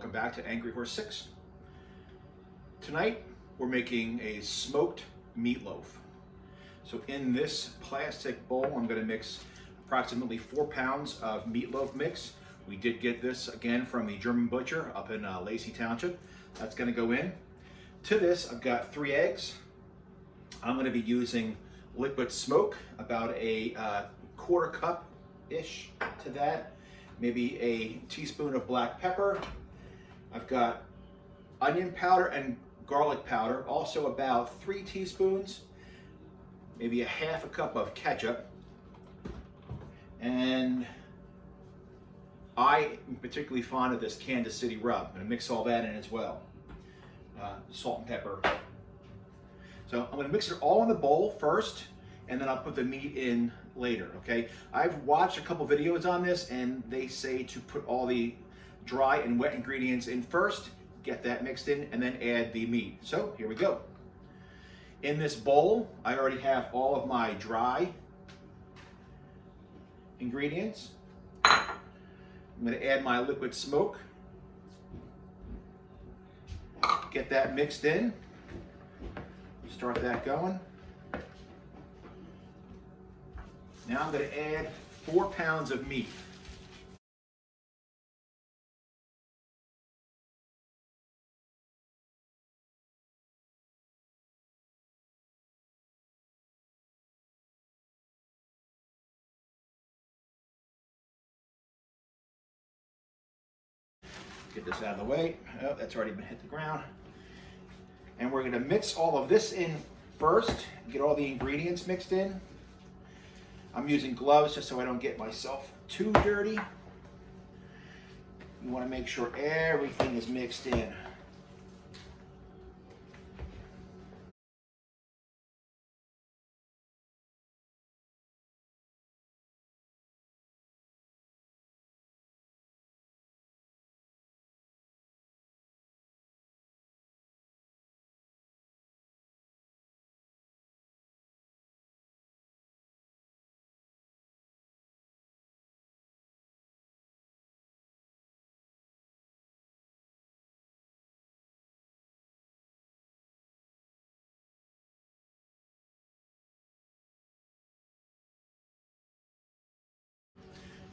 welcome back to Angryhorse 6. Tonight we're making a smoked meatloaf. So in this plastic bowl I'm going to mix approximately 4 pounds of meatloaf mix. We did get this again from the German butcher up in Lacey Township. That's going to go in. To this I've got 3 eggs. I'm going to be using liquid smoke, about a quarter cup-ish to that. Maybe a teaspoon of black pepper. I've got onion powder and garlic powder, also about 3 teaspoons. Maybe a half a cup of ketchup. And I am particularly fond of this Kansas City rub. I'm going to mix all that in as well. Salt and pepper. So I'm going to mix it all in the bowl first, and then I'll put the meat in later, okay? I've watched a couple videos on this, and they say to put all the dry and wet ingredients in first, get that mixed in, and then add the meat. So here we go. In this bowl, I already have all of my dry ingredients. I'm going to add my liquid smoke. Get that mixed in. Start that going. Now I'm going to add 4 pounds of meat. Get this out of the way. Oh, that's already been hit the ground. And we're going to mix all of this in first, get all the ingredients mixed in. I'm using gloves just so I don't get myself too dirty. You want to make sure everything is mixed in.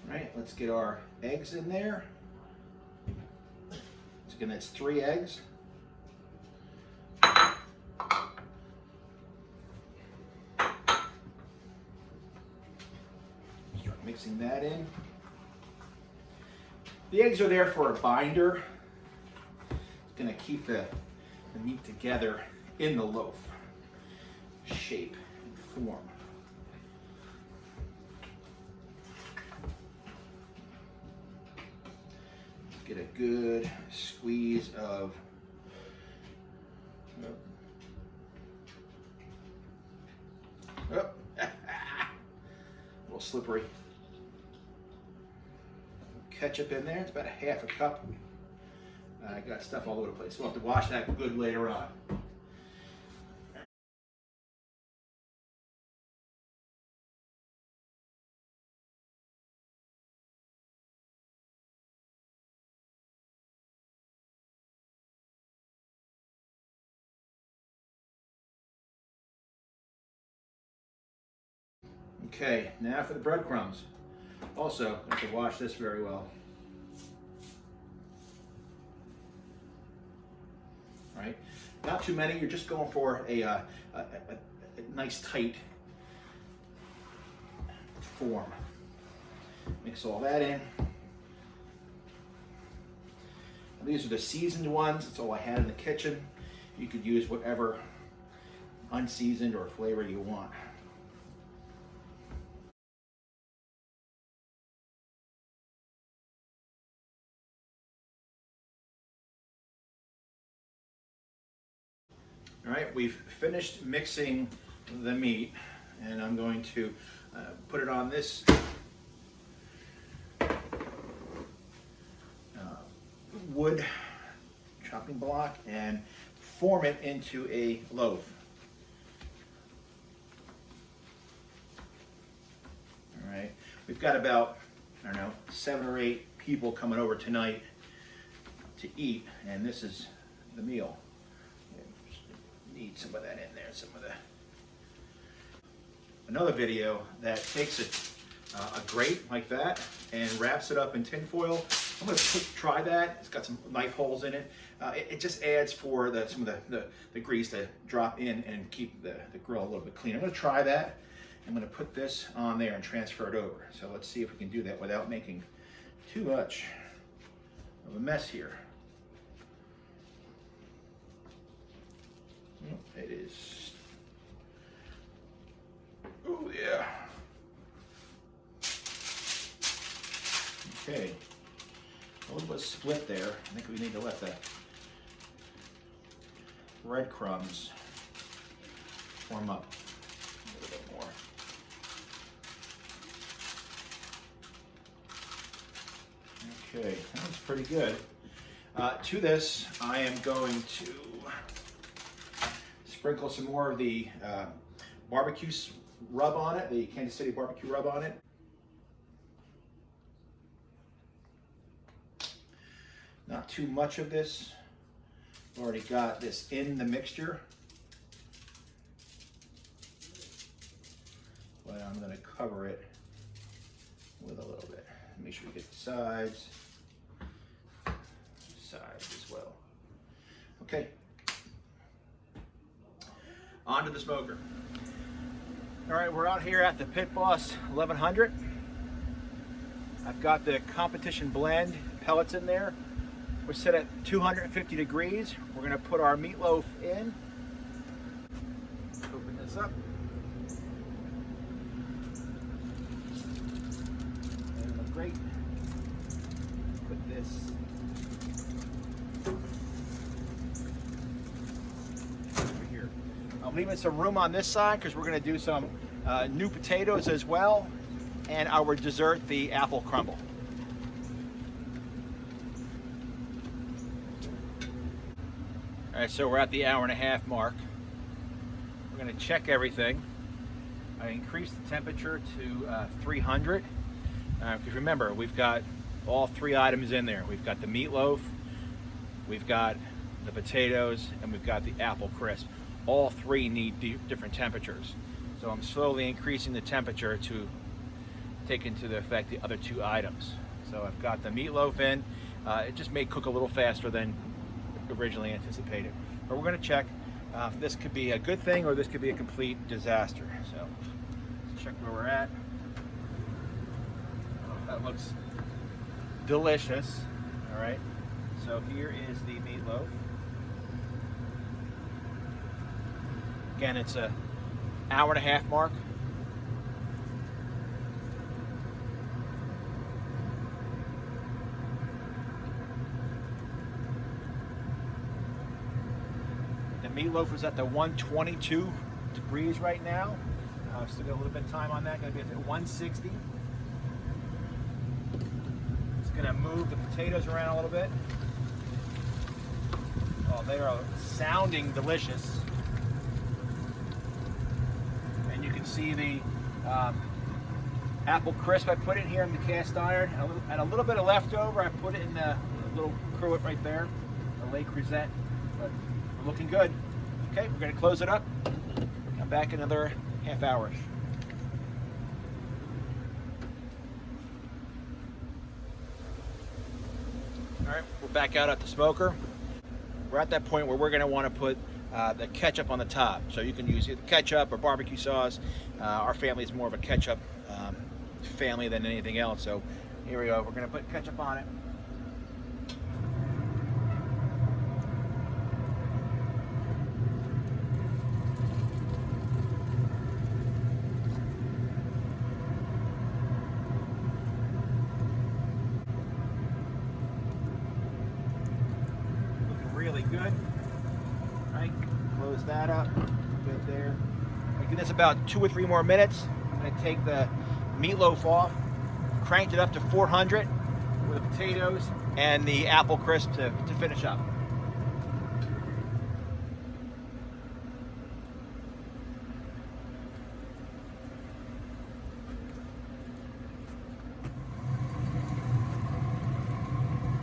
All right, let's get our eggs in there. So again, that's 3 eggs. Start mixing that in. The eggs are there for a binder. It's going to keep the meat together in the loaf shape and form. Get a good squeeze of a little slippery. Ketchup in there. It's about a half a cup. I got stuff all over the place. We'll have to wash that good later on. Okay, now for the breadcrumbs. Also, I have to wash this very well. All right, not too many. You're just going for a nice tight form. Mix all that in. These are the seasoned ones. That's all I had in the kitchen. You could use whatever unseasoned or flavor you want. All right, we've finished mixing the meat, and I'm going to put it on this wood chopping block and form it into a loaf. All right, we've got about, I don't know, 7 or 8 people coming over tonight to eat, and this is the meal. Need some of that in there, some of the. Another video that takes a grate like that and wraps it up in tin foil. I'm going to try that. It's got some knife holes in it. It just adds for some of the grease to drop in and keep the grill a little bit clean. I'm going to try that. I'm going to put this on there and transfer it over. So let's see if we can do that without making too much of a mess here. It is. Oh yeah. Okay. A little bit split there. I think we need to let the breadcrumbs form up a little bit more. Okay, that was pretty good. To this, I am going to sprinkle some more of the barbecue rub on it, the Kansas City barbecue rub on it. Not too much of this. Already got this in the mixture. But I'm going to cover it with a little bit. Make sure we get the sides as well. Okay. On to the smoker. All right, we're out here at the Pit Boss 1100. I've got the competition blend pellets in there. We're set at 250 degrees. We're going to put our meatloaf in. Open this up. That'll look great. Put this over here. I'm leaving some room on this side because we're going to do some new potatoes as well, and our dessert, the apple crumble. All right, so we're at the hour-and-a-half mark. We're going to check everything. I increased the temperature to 300. Because remember, we've got all three items in there. We've got the meatloaf, we've got the potatoes, and we've got the apple crisp. All three need different temperatures. So I'm slowly increasing the temperature to take into effect the other two items. So I've got the meatloaf in. It just may cook a little faster than originally anticipated. But we're going to check. This could be a good thing or this could be a complete disaster. So let's check where we're at. That looks delicious. All right. So here is the meatloaf. Again, it's a hour-and-a-half mark. The meatloaf is at the 122 degrees right now. Still got a little bit of time on that. Going to be at 160. It's going to move the potatoes around a little bit. Oh, they are sounding delicious. And you can see the apple crisp I put in here in the cast iron. And a little bit of leftover, I put it in the little cruet right there, the Le Creuset. But we're looking good. Okay, we're going to close it up. Come back in another half hour. All right, we're back out at the smoker. We're at that point where we're going to want to put the ketchup on the top. So you can use either ketchup or barbecue sauce. Our family is more of a ketchup family than anything else. So here we go. We're going to put ketchup on it. Really good. All right, close that up. Good there. I give this about 2 or 3 more minutes. I'm going to take the meatloaf off, cranked it up to 400 with the potatoes and the apple crisp to finish up.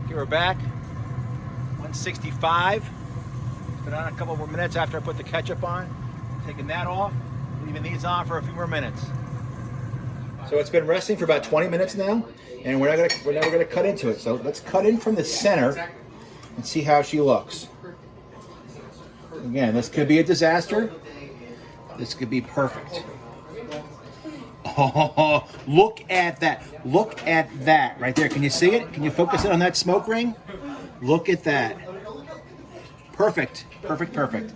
Okay, we're back. 165. It's been on a couple more minutes after I put the ketchup on. Taking that off, leaving these on for a few more minutes. So it's been resting for about 20 minutes now, and we're never gonna cut into it. So let's cut in from the center and see how she looks. Again, this could be a disaster. This could be perfect. Oh, look at that. Look at that right there. Can you see it? Can you focus it on that smoke ring? Look at that. Perfect. Perfect, perfect.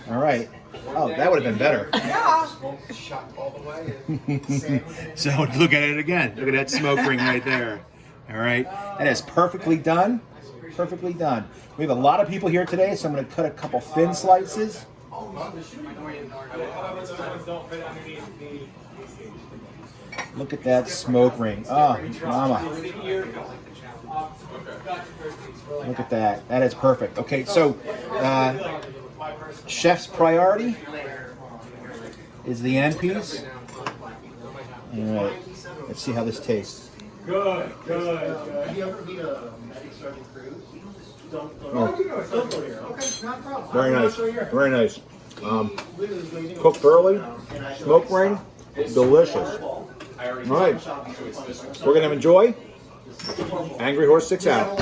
All right. Oh, that would have been better. So look at it again. Look at that smoke ring right there. All right. That is perfectly done. Perfectly done. We have a lot of people here today, so I'm going to cut a couple thin slices. Look at that smoke ring. Oh, mama. Look at that. That is perfect. Okay, so chef's priority is the end piece. All right. Let's see how this tastes. Good. Oh. Very nice. Very nice. Cooked thoroughly. Smoke ring. Delicious. All right. We're going to enjoy. Angry Horse 6 out.